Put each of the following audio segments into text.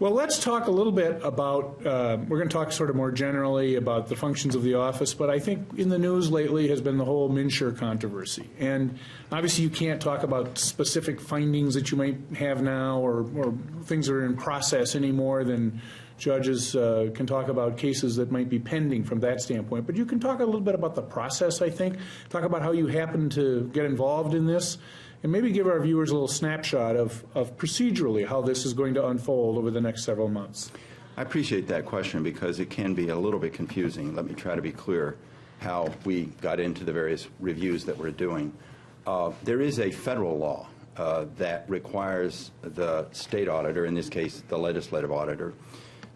Well, let's talk a little bit about, we're going to talk sort of more generally about the functions of the office, but I think in the news lately has been the whole MNsure controversy. And obviously you can't talk about specific findings that you might have now or things that are in process any more than judges can talk about cases that might be pending from that standpoint. But you can talk a little bit about the process, I think, talk about how you happen to get involved in this, and maybe give our viewers a little snapshot of procedurally how this is going to unfold over the next several months. I appreciate that question because it can be a little bit confusing. Let me try to be clear how we got into the various reviews that we're doing. There is a federal law that requires the state auditor, in this case the legislative auditor,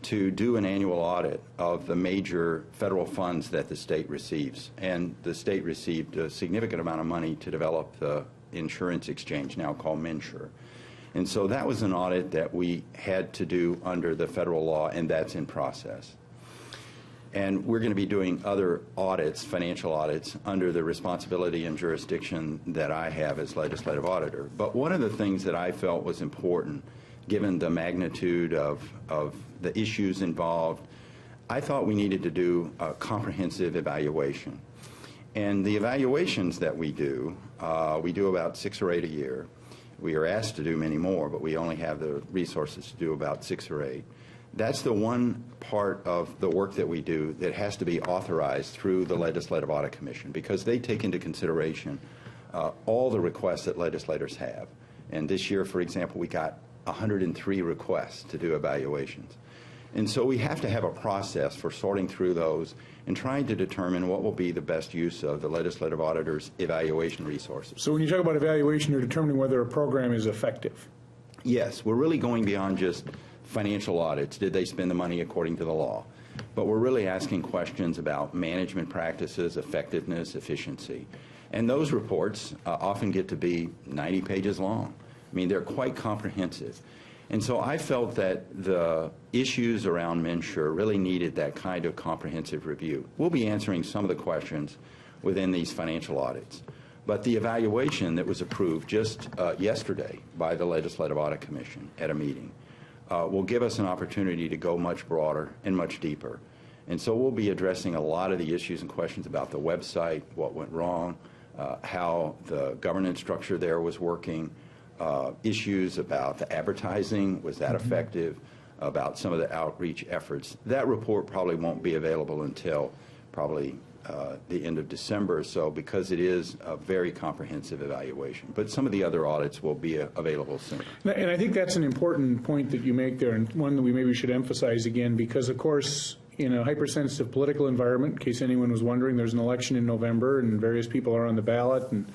to do an annual audit of the major federal funds that the state receives. And the state received a significant amount of money to develop the insurance exchange, now called MNsure. And so that was an audit that we had to do under the federal law, and that's in process. And we're going to be doing other audits, financial audits, under the responsibility and jurisdiction that I have as legislative auditor. But one of the things that I felt was important, given the magnitude of the issues involved, I thought we needed to do a comprehensive evaluation. And the evaluations that we do about 6 or 8 a year. We are asked to do many more, but we only have the resources to do about 6 or 8. That's the one part of the work that we do that has to be authorized through the Legislative Audit Commission, because they take into consideration all the requests that legislators have. And this year, for example, we got 103 requests to do evaluations. And so we have to have a process for sorting through those and trying to determine what will be the best use of the legislative auditor's evaluation resources. So when you talk about evaluation, you're determining whether a program is effective. Yes, we're really going beyond just financial audits. Did they spend the money according to the law? But we're really asking questions about management practices, effectiveness, efficiency. And those reports often get to be 90 pages long. I mean, they're quite comprehensive. And so I felt that the issues around MNsure really needed that kind of comprehensive review. We'll be answering some of the questions within these financial audits. But the evaluation that was approved just yesterday by the Legislative Audit Commission at a meeting will give us an opportunity to go much broader and much deeper. And so we'll be addressing a lot of the issues and questions about the website, what went wrong, how the governance structure there was working, issues about the advertising, was that effective, about some of the outreach efforts. That report probably won't be available until probably the end of December or so, because it is a very comprehensive evaluation. But some of the other audits will be available soon. And I think that's an important point that you make there, and one that we maybe should emphasize again, because of course in a hypersensitive political environment, in case anyone was wondering, there's an election in November and various people are on the ballot, and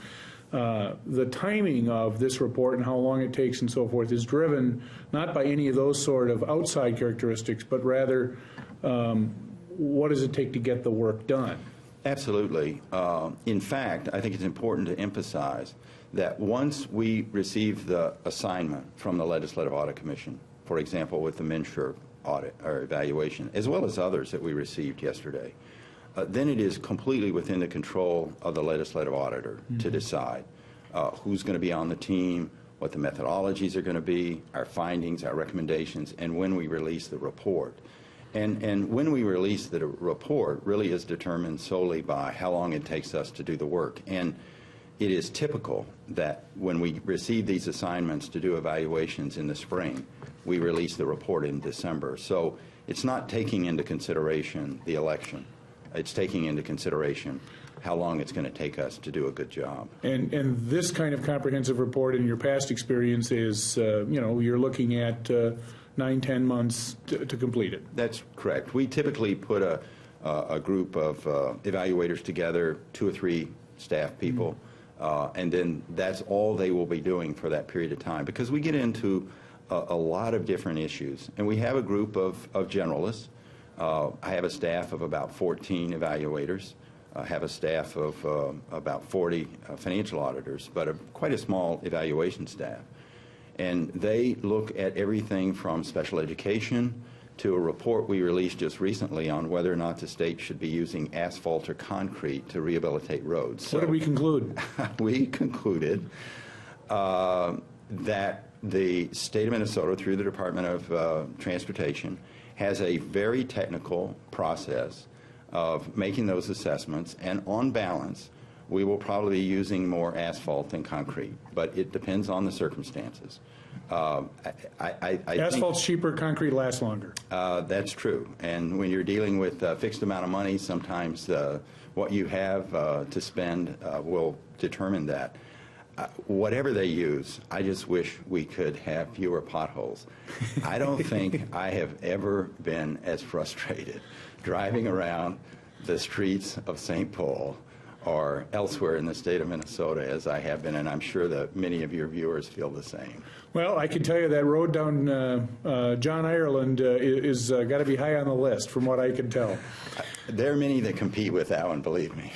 the timing of this report and how long it takes and so forth is driven not by any of those sort of outside characteristics, but rather what does it take to get the work done? Absolutely. In fact, I think it's important to emphasize that once we receive the assignment from the Legislative Audit Commission, for example, with the MNsure audit or evaluation, as well as others that we received yesterday, then it is completely within the control of the legislative auditor to decide who's going to be on the team, what the methodologies are going to be, our findings, our recommendations, and when we release the report. And when we release the report really is determined solely by how long it takes us to do the work. And it is typical that when we receive these assignments to do evaluations in the spring, we release the report in December. So it's not taking into consideration the election. It's taking into consideration how long it's going to take us to do a good job. And this kind of comprehensive report in your past experience is, you're looking at 9-10 months to complete it. That's correct. We typically put a group of evaluators together, 2 or 3 staff people, and then that's all they will be doing for that period of time, because we get into a lot of different issues. And we have a group of generalists. I have a staff of about 14 evaluators. I have a staff of about 40 financial auditors, but quite a small evaluation staff. And they look at everything from special education to a report we released just recently on whether or not the state should be using asphalt or concrete to rehabilitate roads. What did we conclude? We concluded that the state of Minnesota, through the Department of Transportation, has a very technical process of making those assessments, and on balance, we will probably be using more asphalt than concrete, but it depends on the circumstances. I Asphalt's cheaper, concrete lasts longer. That's true, and when you're dealing with a fixed amount of money, sometimes what you have to spend will determine that. Whatever they use, I just wish we could have fewer potholes. I don't think I have ever been as frustrated driving around the streets of St. Paul or elsewhere in the state of Minnesota as I have been, and I'm sure that many of your viewers feel the same. Well, I can tell you that road down John Ireland is got to be high on the list, from what I can tell. There are many that compete with that one, believe me.